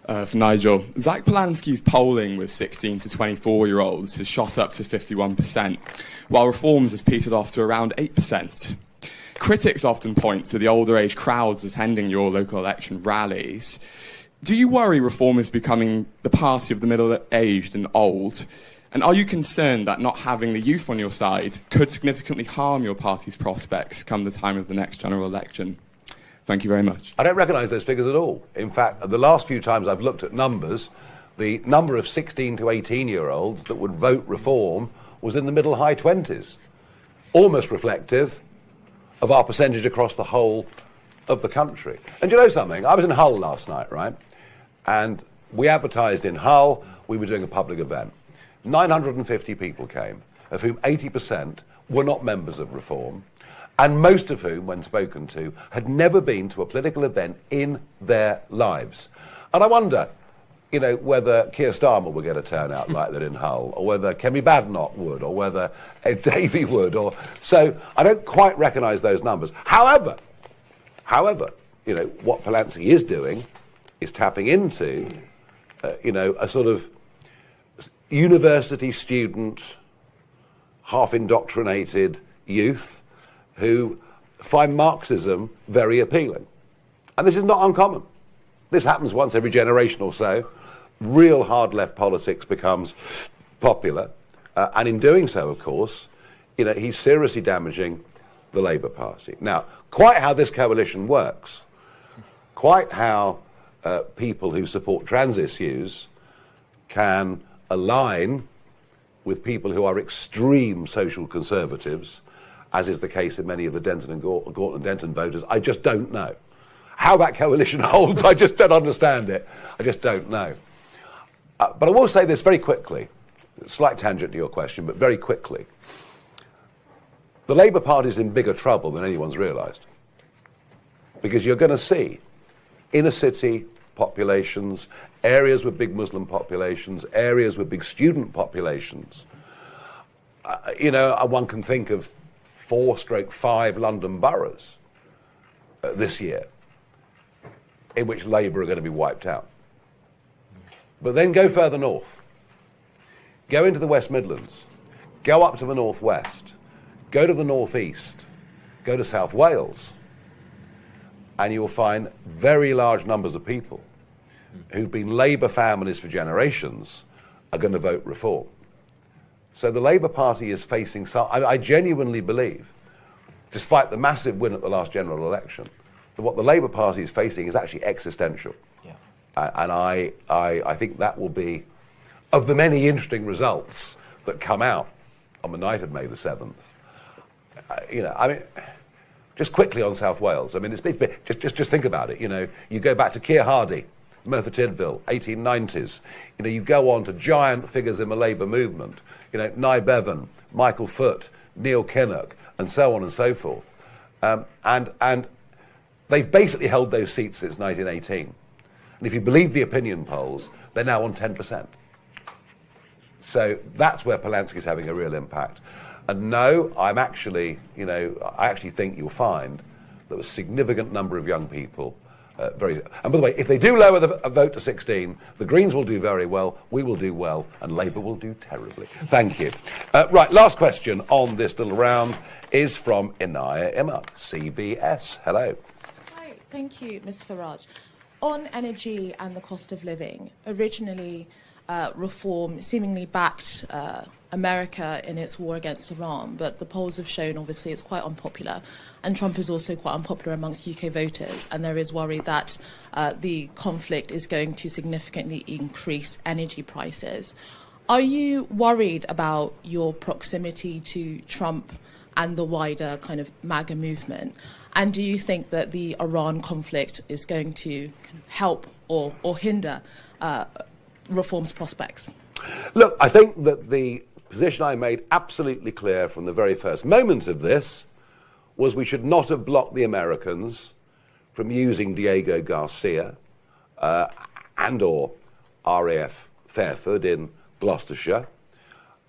For Nigel. Zach Polanski's polling with 16 to 24-year-olds has shot up to 51%, while Reforms has petered off to around 8%. Critics often point to the older age crowds attending your local election rallies. Do you worry Reform is becoming the party of the middle-aged and old? And are you concerned that not having the youth on your side could significantly harm your party's prospects come the time of the next general election? Thank you very much. I don't recognise those figures at all. In fact, the last few times I've looked at numbers, the number of 16 to 18-year-olds that would vote Reform was in the middle high 20s, almost reflective of our percentage across the whole of the country. And do you know something? I was in Hull last night, right? And we advertised in Hull, we were doing a public event. 950 people came, of whom 80% were not members of Reform, and most of whom, when spoken to, had never been to a political event in their lives. And I wonder, you know, whether Keir Starmer would get a turnout like that in Hull, or whether Kemi Badenoch would, or whether Ed Davey would, or so. I don't quite recognise those numbers. However, you know, what Polanski is doing is tapping into, you know, a sort of university student, half indoctrinated youth who find Marxism very appealing. And this is not uncommon. This happens once every generation or so. Real hard left politics becomes popular. And in doing so, of course, you know, he's seriously damaging the Labour Party. Now, quite how this coalition works, quite how people who support trans issues can align with people who are extreme social conservatives, as is the case in many of the Denton and Gorton and Denton voters, I just don't know. How that coalition holds, I just don't understand it. I just don't know. But I will say this very quickly, slight tangent to your question, but very quickly. The Labour Party is in bigger trouble than anyone's realised. Because you're going to see inner city populations, areas with big Muslim populations, areas with big student populations. You know, one can think of 4/5 London boroughs this year in which Labour are going to be wiped out. But then go further north. Go into the West Midlands. Go up to the northwest. Go to the northeast. Go to South Wales. And you will find very large numbers of people who've been Labour families for generations are going to vote Reform. So the Labour Party is facing some... I genuinely believe, despite the massive win at the last general election, that what the Labour Party is facing is actually existential. Yeah. And I think that will be, of the many interesting results that come out on the night of May the 7th, you know, I mean... Just quickly on South Wales, I mean, it's big, just think about it. You know, you go back to Keir Hardie, Merthyr Tydfil, 1890s. You know, you go on to giant figures in the Labour movement. You know, Nye Bevan, Michael Foot, Neil Kinnock, and so on and so forth. And they've basically held those seats since 1918. And if you believe the opinion polls, they're now on 10%. So that's where Polanski's having a real impact. And no, I'm actually, you know, I actually think you'll find that a significant number of young people, and by the way, if they do lower the vote to 16, the Greens will do very well, we will do well, and Labour will do terribly. Thank you. Right, last question on this little round is from Inaya Imma, CBS. Hello. Hi, thank you, Ms. Farage. On energy and the cost of living, originally Reform seemingly backed America in its war against Iran, but the polls have shown obviously it's quite unpopular, and Trump is also quite unpopular amongst UK voters, and there is worry that the conflict is going to significantly increase energy prices. Are you worried about your proximity to Trump and the wider kind of MAGA movement? And do you think that the Iran conflict is going to help or hinder Reform's prospects? Look, I think that the position I made absolutely clear from the very first moment of this was we should not have blocked the Americans from using Diego Garcia and or RAF Fairford in Gloucestershire.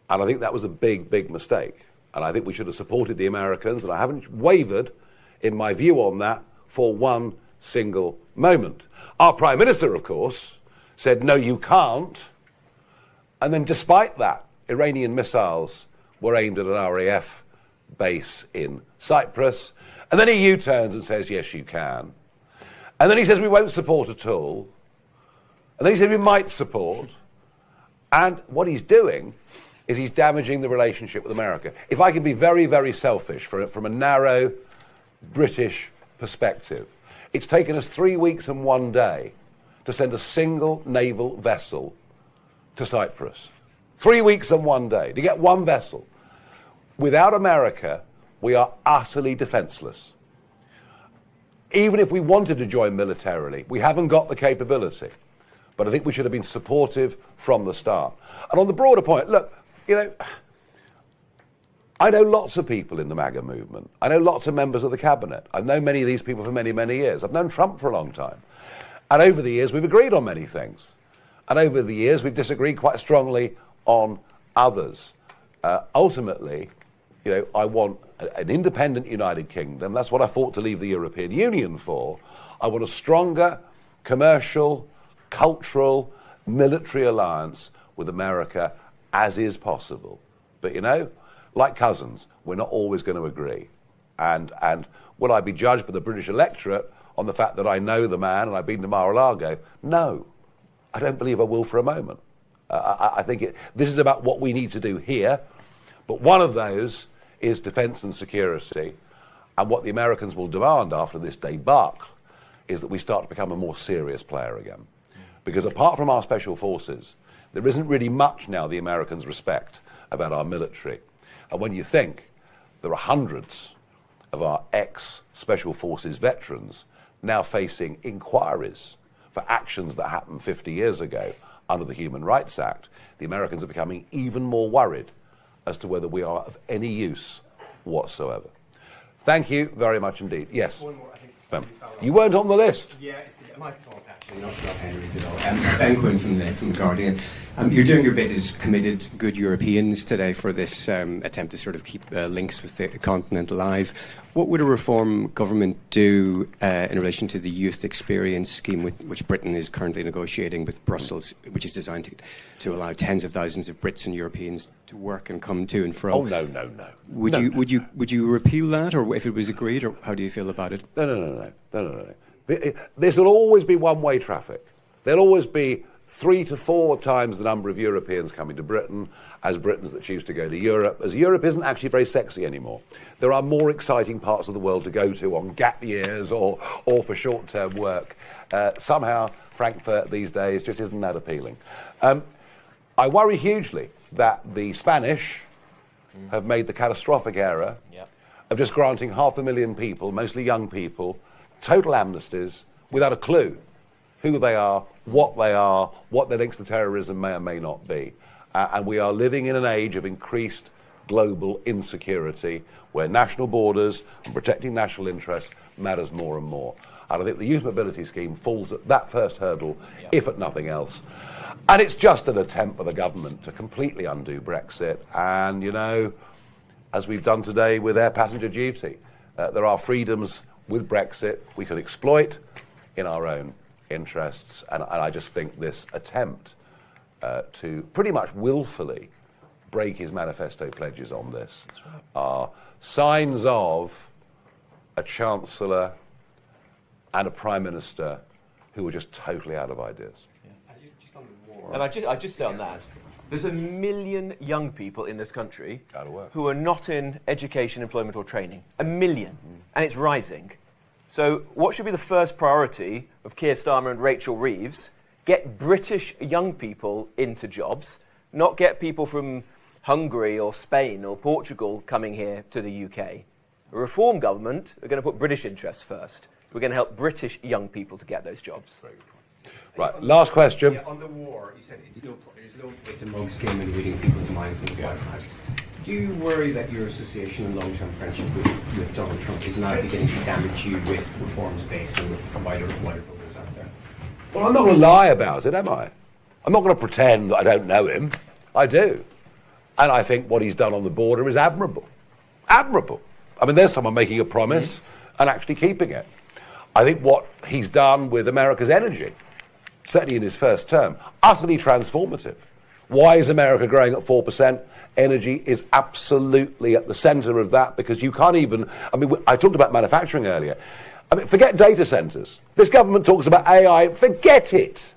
And I think that was a big, big mistake. And I think we should have supported the Americans, and I haven't wavered in my view on that for one single moment. Our Prime Minister, of course, said, no, you can't. And then despite that, Iranian missiles were aimed at an RAF base in Cyprus. And then he U-turns and says, yes, you can. And then he says, we won't support at all. And then he said, we might support. And what he's doing is he's damaging the relationship with America. If I can be very, very selfish from a narrow British perspective, it's taken us 3 weeks and 1 day to send a single naval vessel to Cyprus. 3 weeks and 1 day to get one vessel. Without America, we are utterly defenseless. Even if we wanted to join militarily, we haven't got the capability. But I think we should have been supportive from the start. And on the broader point, look, you know, I know lots of people in the MAGA movement. I know lots of members of the cabinet. I've known many of these people for many, many years. I've known Trump for a long time. And over the years, we've agreed on many things. And over the years, we've disagreed quite strongly on others. Ultimately, you know, I want an independent United Kingdom. That's what I fought to leave the European Union for. I want a stronger commercial, cultural, military alliance with America as is possible. But, you know, like cousins, we're not always going to agree. And will I be judged by the British electorate on the fact that I know the man and I've been to Mar-a-Lago? No, I don't believe I will for a moment. I think this is about what we need to do here. But one of those is defence and security. And what the Americans will demand after this debacle is that we start to become a more serious player again. Because apart from our special forces, there isn't really much now the Americans respect about our military. And when you think there are hundreds of our ex-special forces veterans now facing inquiries for actions that happened 50 years ago under the Human Rights Act, the Americans are becoming even more worried as to whether we are of any use whatsoever. Thank you very much indeed. Yes. One more, I think. You weren't on the list. Yeah, it's my fault actually, not Henry's at all. Ben Quinn from the Guardian. You're doing your bit as committed good Europeans today for this attempt to sort of keep links with the continent alive. What would a reform government do in relation to the youth experience scheme which Britain is currently negotiating with Brussels, which is designed to allow tens of thousands of Brits and Europeans to work and come to and fro? Oh, no. Would you repeal that, or if it was agreed, or how do you feel about it? No. This will always be one-way traffic. There'll always be 3 to 4 times the number of Europeans coming to Britain as Britons that choose to go to Europe, as Europe isn't actually very sexy anymore. There are more exciting parts of the world to go to on gap years or for short-term work. Somehow, Frankfurt these days just isn't that appealing. I worry hugely that the Spanish have made the catastrophic error of just granting 500,000 people, mostly young people, total amnesties without a clue who they are, what their links to terrorism may or may not be. And we are living in an age of increased global insecurity where national borders and protecting national interests matters more and more. And I think the youth mobility scheme falls at that first hurdle, if at nothing else. And it's just an attempt by the government to completely undo Brexit. And, you know, as we've done today with air passenger duty, there are freedoms with Brexit we can exploit in our own interests. And I just think this attempt to pretty much willfully break his manifesto pledges on this are signs of a Chancellor and a Prime Minister who are just totally out of ideas. And I just say on that, there's 1 million young people in this country who are not in education, employment or training. 1 million. And it's rising. So what should be the first priority of Keir Starmer and Rachel Reeves? Get British young people into jobs, not get people from Hungary or Spain or Portugal coming here to the UK. A reform government are going to put British interests first. We're going to help British young people to get those jobs. Right, last question. Yeah, on the war, you said there's no it's a mug scheme in reading people's minds in the White House. Do you worry that your association and long-term friendship with Donald Trump is now beginning to damage you with reforms base and with wider voters out there? Well, I'm not going to lie about it, am I? I'm not going to pretend that I don't know him. I do. And I think what he's done on the border is admirable. Admirable. I mean, there's someone making a promise and actually keeping it. I think what he's done with America's energy certainly in his first term, utterly transformative. Why is America growing at 4%? Energy is absolutely at the centre of that, because you can't even, I mean, I talked about manufacturing earlier. I mean, forget data centres. This government talks about AI, forget it.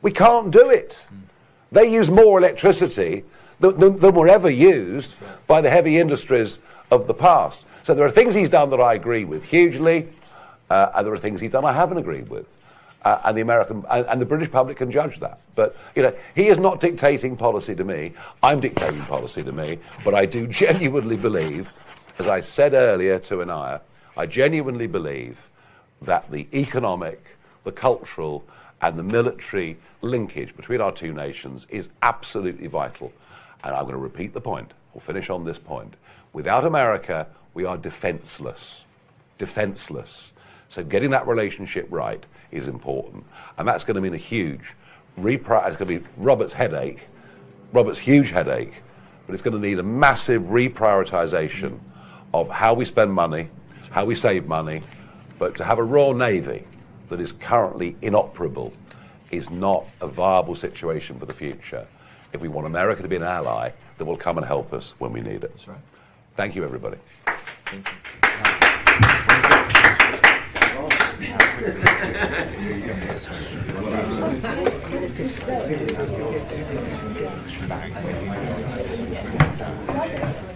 We can't do it. They use more electricity than were ever used by the heavy industries of the past. So there are things he's done that I agree with hugely, and there are things he's done I haven't agreed with. And the American and the British public can judge that. But you know, he is not dictating policy to me. I'm dictating policy to me. But I do genuinely believe, as I said earlier to Anaya, I genuinely believe that the economic, the cultural, and the military linkage between our two nations is absolutely vital. And I'm going to repeat the point. We'll finish on this point. Without America, we are defenseless. Defenseless. So getting that relationship right is important. And that's going to mean a huge it's going to be Robert's headache, Robert's huge headache, but it's going to need a massive reprioritisation of how we spend money, how we save money. But to have a Royal Navy that is currently inoperable is not a viable situation for the future if we want America to be an ally that will come and help us when we need it. That's right. Thank you, everybody. Thank you. Thank you.